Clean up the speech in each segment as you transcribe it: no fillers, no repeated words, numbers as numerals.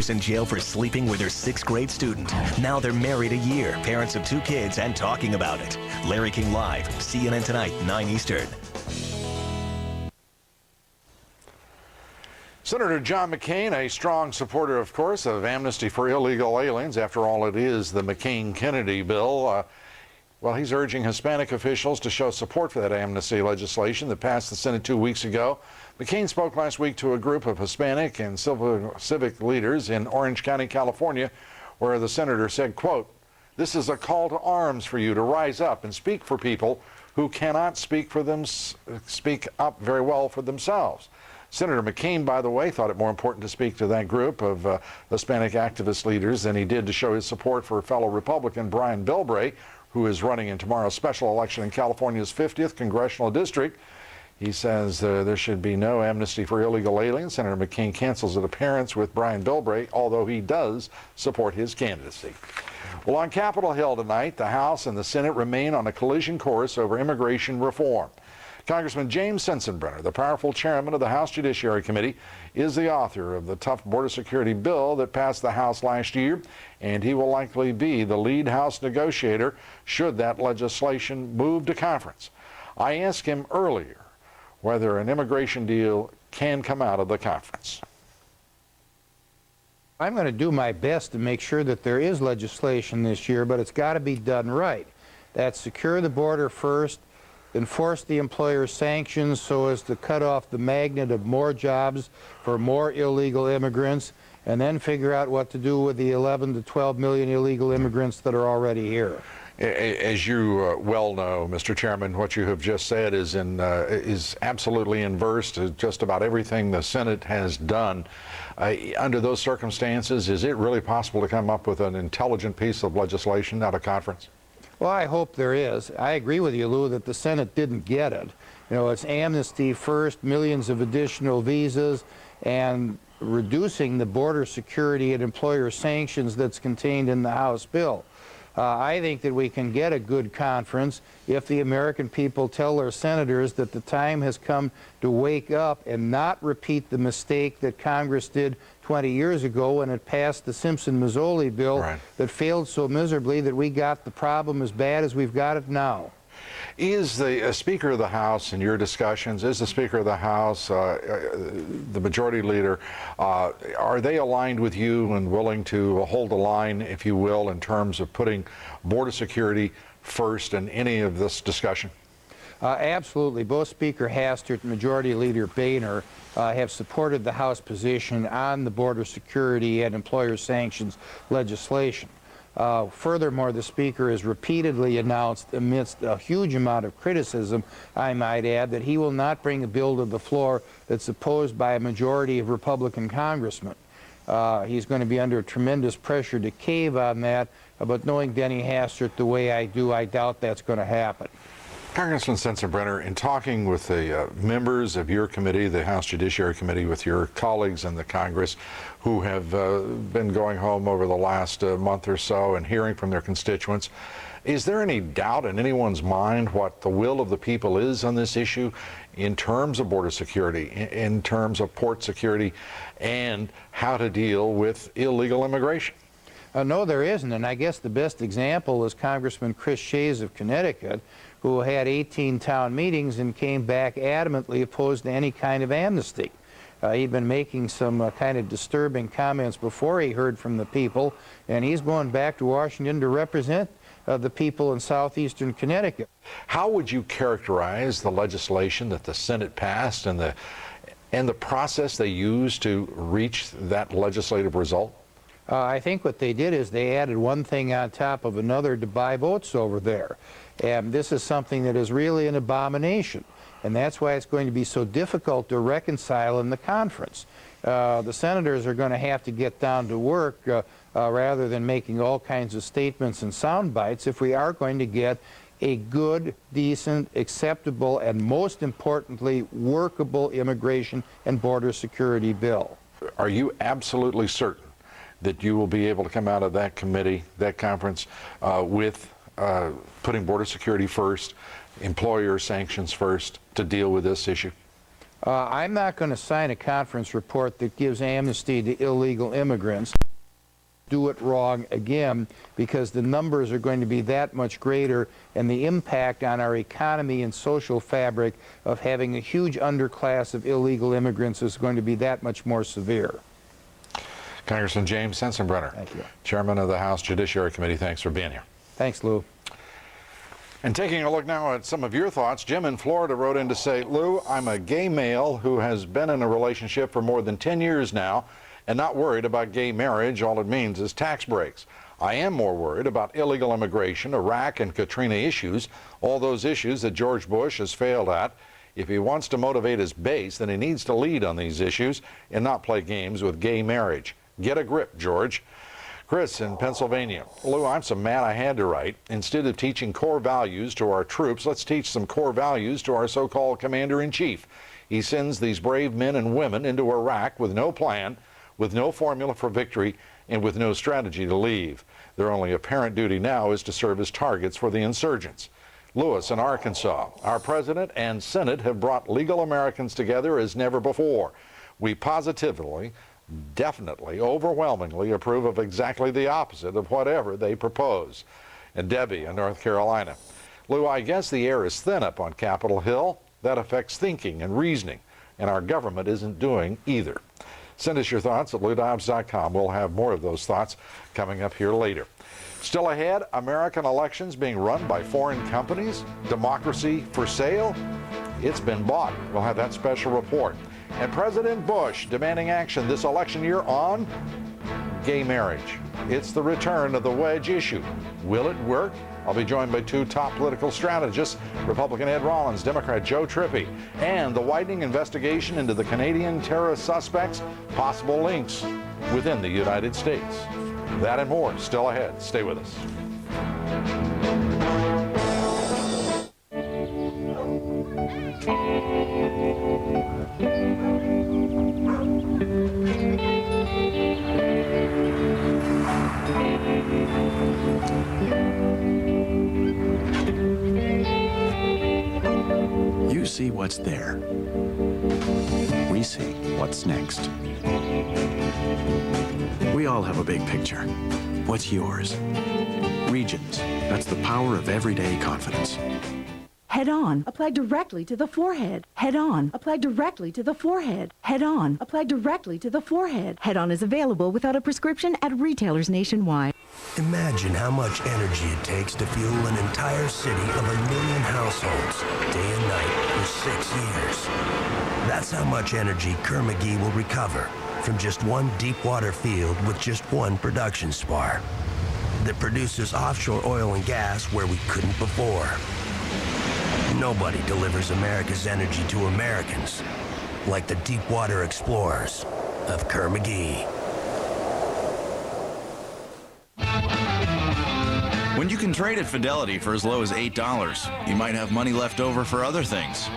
was in jail for sleeping with her 6th grade student. Now they're married a year, parents of 2 kids, and talking about it. Larry King Live, CNN Tonight, 9 Eastern. Senator John McCain, a strong supporter, of course, of amnesty for illegal aliens. After all, it is the McCain-Kennedy bill. Well, he's urging Hispanic officials to show support for that amnesty legislation that passed the Senate 2 weeks ago. McCain spoke last week to a group of Hispanic and civic leaders in Orange County, California, where the senator said, quote, "This is a call to arms for you to rise up and speak for people who cannot speak up very well for themselves." Senator McCain, by the way, thought it more important to speak to that group of Hispanic activist leaders than he did to show his support for fellow Republican Brian Bilbray, who is running in tomorrow's special election in California's 50th congressional district. He says there should be no amnesty for illegal aliens. Senator McCain cancels an appearance with Brian Bilbray, although he does support his candidacy. Well, on Capitol Hill tonight, the House and the Senate remain on a collision course over immigration reform. Congressman James Sensenbrenner, the powerful chairman of the House Judiciary Committee, is the author of the tough border security bill that passed the House last year, and he will likely be the lead House negotiator should that legislation move to conference. I asked him earlier whether an immigration deal can come out of the conference. I'm going to do my best to make sure that there is legislation this year, but it's got to be done right. That's secure the border first, enforce the employer sanctions so as to cut off the magnet of more jobs for more illegal immigrants, and then figure out what to do with the 11 to 12 million illegal immigrants that are already here. As you well know, Mr. Chairman, what you have just said is absolutely inverse to just about everything the Senate has done. Under those circumstances, is it really possible to come up with an intelligent piece of legislation out of conference? Well, I hope there is. I agree with you, Lou, that the Senate didn't get it. You know, it's amnesty first, millions of additional visas, and reducing the border security and employer sanctions that's contained in the House bill. I think that we can get a good conference if the American people tell their senators that the time has come to wake up and not repeat the mistake that Congress did 20 years ago when it passed the Simpson-Mazzoli bill that failed so miserably that we got the problem as bad as we've got it now. Is the Speaker of the House, in your discussions, is the Speaker of the House, the Majority Leader, are they aligned with you and willing to hold the line, if you will, in terms of putting border security first in any of this discussion? Absolutely. Both Speaker Hastert and Majority Leader Boehner have supported the House position on the border security and employer sanctions legislation. Furthermore, the Speaker has repeatedly announced, amidst a huge amount of criticism, I might add, that he will not bring a bill to the floor that's opposed by a majority of Republican congressmen. He's going to be under tremendous pressure to cave on that, but knowing Denny Hastert the way I do, I doubt that's going to happen. Congressman Sensenbrenner, in talking with the members of your committee, the House Judiciary Committee, with your colleagues in the Congress who have been going home over the last month or so and hearing from their constituents, is there any doubt in anyone's mind what the will of the people is on this issue in terms of border security, in terms of port security, and how to deal with illegal immigration? No, there isn't, and I guess the best example is Congressman Chris Shays of Connecticut, who had 18 town meetings and came back adamantly opposed to any kind of amnesty. He'd been making some kind of disturbing comments before he heard from the people, and he's going back to Washington to represent the people in southeastern Connecticut. How would you characterize the legislation that the Senate passed and the process they used to reach that legislative result? I think what they did is they added one thing on top of another to buy votes over there. And this is something that is really an abomination. And that's why it's going to be so difficult to reconcile in the conference. The senators are going to have to get down to work rather than making all kinds of statements and sound bites if we are going to get a good, decent, acceptable, and most importantly, workable immigration and border security bill. Are you absolutely certain that you will be able to come out of that committee, that conference, with putting border security first, employer sanctions first, to deal with this issue? I'm not going to sign a conference report that gives amnesty to illegal immigrants. Do it wrong again, because the numbers are going to be that much greater, and the impact on our economy and social fabric of having a huge underclass of illegal immigrants is going to be that much more severe. Congressman James Sensenbrenner. Thank you. Chairman of the House Judiciary Committee, thanks for being here. Thanks, Lou. And taking a look now at some of your thoughts, Jim in Florida wrote in to say, Lou, I'm a gay male who has been in a relationship for more than 10 years now and not worried about gay marriage. All it means is tax breaks. I am more worried about illegal immigration, Iraq and Katrina issues, all those issues that George Bush has failed at. If he wants to motivate his base, then he needs to lead on these issues and not play games with gay marriage. Get a grip, George. Chris in Pennsylvania. Lou, I'm so mad I had to write. Instead of teaching core values to our troops, let's teach some core values to our so-called commander-in-chief. He sends these brave men and women into Iraq with no plan, with no formula for victory, and with no strategy to leave. Their only apparent duty now is to serve as targets for the insurgents. Lewis in Arkansas. Our president and Senate have brought legal Americans together as never before. We positively, definitely, overwhelmingly approve of exactly the opposite of whatever they propose. And Debbie in North Carolina. Lou, I guess the air is thin up on Capitol Hill. That affects thinking and reasoning, and our government isn't doing either. Send us your thoughts at LouDobbs.com. We'll have more of those thoughts coming up here later. Still ahead, American elections being run by foreign companies. Democracy for sale? It's been bought. We'll have that special report. And President Bush demanding action this election year on gay marriage. It's the return of the wedge issue. Will it work? I'll be joined by two top political strategists, Republican Ed Rollins, Democrat Joe Trippi, and the widening investigation into the Canadian terrorist suspects' possible links within the United States. That and more still ahead. Stay with us. You see what's there. We see what's next. We all have a big picture. What's yours? Regions. That's the power of everyday confidence. Head On, apply directly to the forehead. Head On, apply directly to the forehead. Head On, apply directly to the forehead. Head On is available without a prescription at retailers nationwide. Imagine how much energy it takes to fuel an entire city of 1 million households, day and night, for 6 years. That's how much energy Kerr-McGee will recover from just one deep water field with just one production spar that produces offshore oil and gas where we couldn't before. Nobody delivers America's energy to Americans like the deep water explorers of Kerr-McGee. When you can trade at Fidelity for as low as $8, you might have money left over for other things.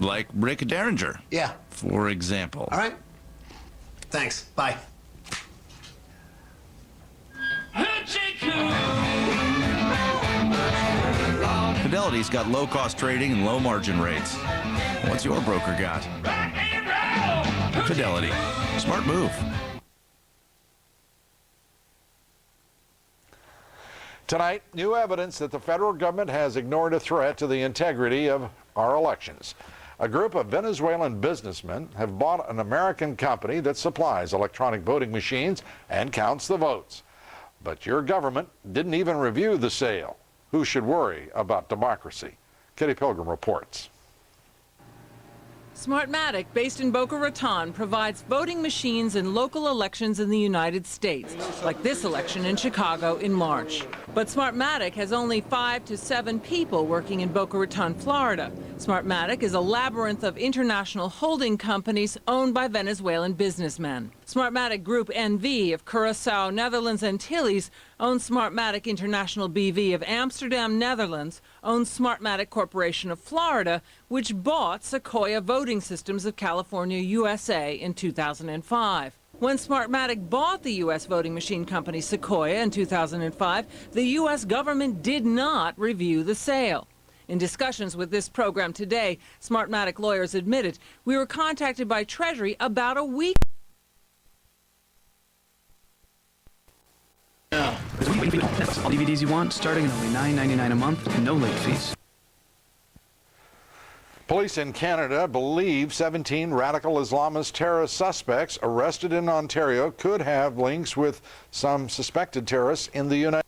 Like Rick Derringer. Yeah. For example. All right. Thanks. Bye. Fidelity's got low-cost trading and low margin rates. What's your broker got? Fidelity. Smart move. Tonight, new evidence that the federal government has ignored a threat to the integrity of our elections. A group of Venezuelan businessmen have bought an American company that supplies electronic voting machines and counts the votes. But your government didn't even review the sale. Who should worry about democracy? Kitty Pilgrim reports. Smartmatic, based in Boca Raton, provides voting machines in local elections in the United States, like this election in Chicago in March. But Smartmatic has only 5 to 7 people working in Boca Raton, Florida. Smartmatic is a labyrinth of international holding companies owned by Venezuelan businessmen. Smartmatic Group NV of Curaçao, Netherlands, Antilles owns Smartmatic International BV of Amsterdam, Netherlands, owns Smartmatic Corporation of Florida, which bought Sequoia Voting Systems of California, USA in 2005. When Smartmatic bought the U.S. voting machine company Sequoia in 2005, the U.S. government did not review the sale. In discussions with this program today, Smartmatic lawyers admitted we were contacted by Treasury about a week. All DVDs you want, starting at only $9.99 a month and no late fees. Police in Canada believe 17 radical Islamist terrorist suspects arrested in Ontario could have links with some suspected terrorists in the United States.